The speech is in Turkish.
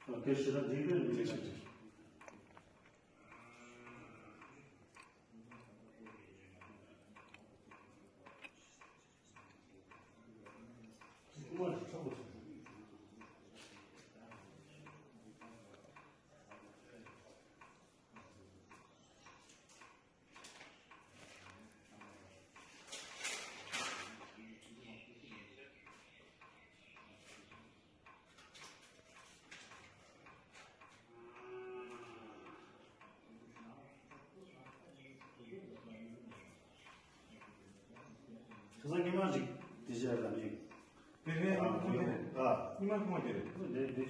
5 lira değil mi? Teşekkür. Var, sağ olsun. Kıza kim acık diyeceğim. Bir ne? Ha. Nimak mı geri?